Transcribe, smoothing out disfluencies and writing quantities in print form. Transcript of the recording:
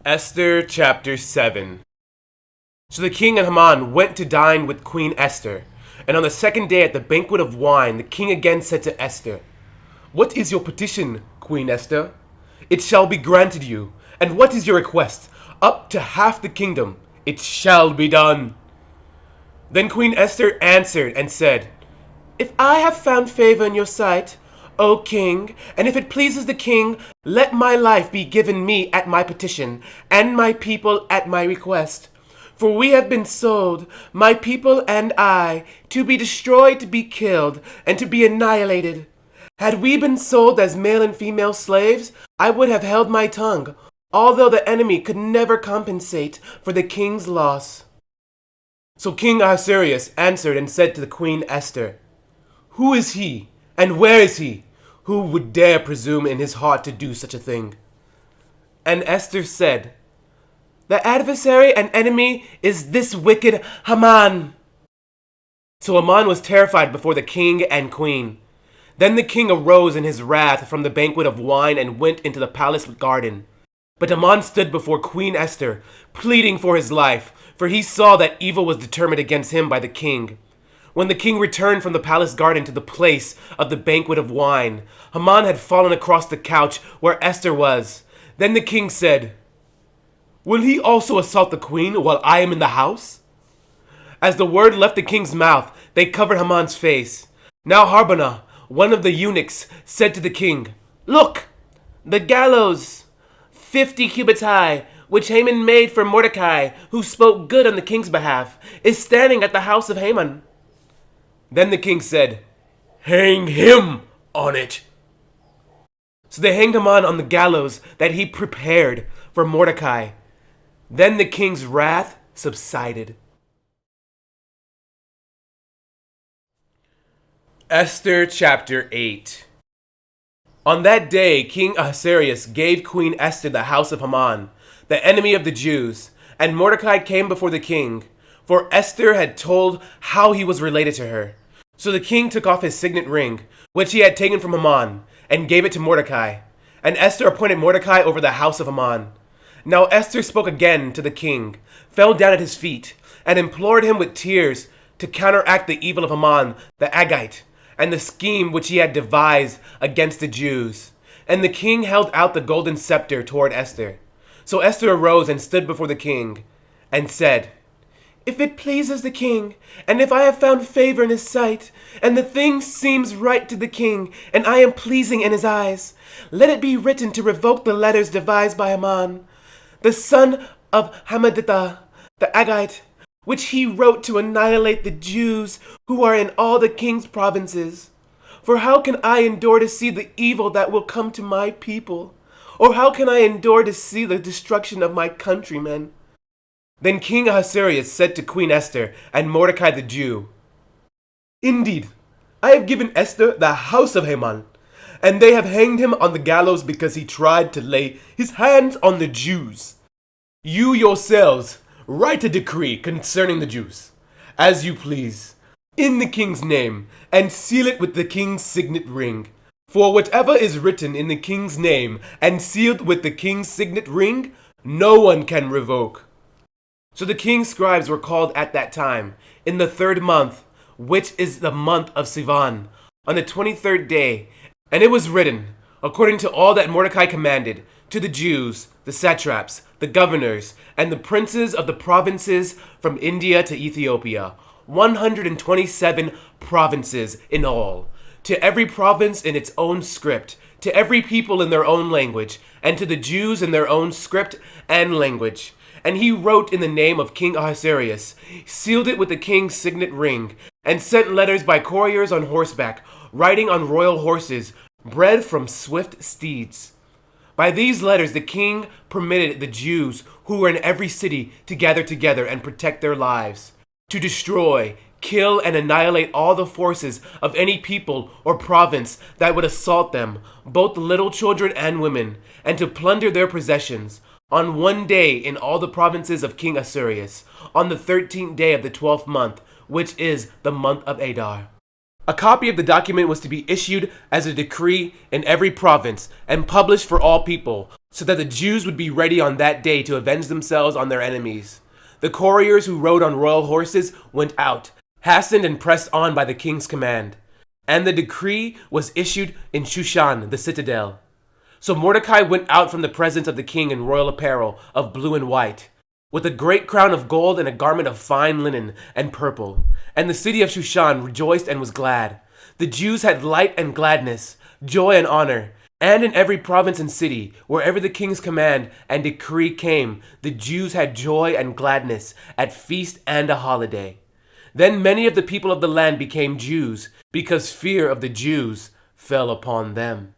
Esther chapter 7. So the king and Haman went to dine with Queen Esther. And on the second day at the banquet of wine, the king again said to Esther, "What is your petition, Queen Esther? It shall be granted you. And what is your request? Up to half the kingdom. It shall be done." Then Queen Esther answered and said, "If I have found favor in your sight, O king, and if it pleases the king, let my life be given me at my petition, and my people at my request. For we have been sold, my people and I, to be destroyed, to be killed, and to be annihilated. Had we been sold as male and female slaves, I would have held my tongue, although the enemy could never compensate for the king's loss." So King Ahasuerus answered and said to the Queen Esther, "Who is he, and where is he, who would dare presume in his heart to do such a thing?" And Esther said, "The adversary and enemy is this wicked Haman." So Haman was terrified before the king and queen. Then the king arose in his wrath from the banquet of wine and went into the palace garden. But Haman stood before Queen Esther, pleading for his life, for he saw that evil was determined against him by the king. When the king returned from the palace garden to the place of the banquet of wine, Haman had fallen across the couch where Esther was. Then the king said, "Will he also assault the queen while I am in the house?" As the word left the king's mouth, they covered Haman's face. Now Harbonah, one of the eunuchs, said to the king, "Look, the gallows, 50 cubits high, which Haman made for Mordecai, who spoke good on the king's behalf, is standing at the house of Haman." Then the king said, "Hang him on it." So they hanged Haman on the gallows that he prepared for Mordecai. Then the king's wrath subsided. Esther chapter 8. On that day, King Ahasuerus gave Queen Esther the house of Haman, the enemy of the Jews, and Mordecai came before the king, for Esther had told how he was related to her. So the king took off his signet ring, which he had taken from Haman, and gave it to Mordecai. And Esther appointed Mordecai over the house of Haman. Now Esther spoke again to the king, fell down at his feet, and implored him with tears to counteract the evil of Haman the Agagite, and the scheme which he had devised against the Jews. And the king held out the golden scepter toward Esther. So Esther arose and stood before the king, and said, "If it pleases the king, and if I have found favor in his sight, and the thing seems right to the king, and I am pleasing in his eyes, let it be written to revoke the letters devised by Haman, the son of Hammedatha, the Agagite, which he wrote to annihilate the Jews who are in all the king's provinces. For how can I endure to see the evil that will come to my people? Or how can I endure to see the destruction of my countrymen?" Then King Ahasuerus said to Queen Esther and Mordecai the Jew, "Indeed, I have given Esther the house of Haman, and they have hanged him on the gallows because he tried to lay his hands on the Jews. You yourselves write a decree concerning the Jews, as you please, in the king's name, and seal it with the king's signet ring. For whatever is written in the king's name and sealed with the king's signet ring, no one can revoke." So the king's scribes were called at that time, in the 3rd month, which is the month of Sivan, on the 23rd day. And it was written, according to all that Mordecai commanded, to the Jews, the satraps, the governors, and the princes of the provinces from India to Ethiopia, 127 provinces in all, to every province in its own script, to every people in their own language, and to the Jews in their own script and language. And he wrote in the name of King Ahasuerus, sealed it with the king's signet ring, and sent letters by couriers on horseback, riding on royal horses, bred from swift steeds. By these letters the king permitted the Jews who were in every city to gather together and protect their lives, to destroy, kill, and annihilate all the forces of any people or province that would assault them, both little children and women, and to plunder their possessions, on one day in all the provinces of King Ahasuerus, on the 13th day of the 12th month, which is the month of Adar. A copy of the document was to be issued as a decree in every province and published for all people, so that the Jews would be ready on that day to avenge themselves on their enemies. The couriers who rode on royal horses went out, hastened and pressed on by the king's command. And the decree was issued in Shushan, the citadel. So Mordecai went out from the presence of the king in royal apparel of blue and white, with a great crown of gold and a garment of fine linen and purple. And the city of Shushan rejoiced and was glad. The Jews had light and gladness, joy and honor. And in every province and city, wherever the king's command and decree came, the Jews had joy and gladness at feast and a holiday. Then many of the people of the land became Jews, because fear of the Jews fell upon them.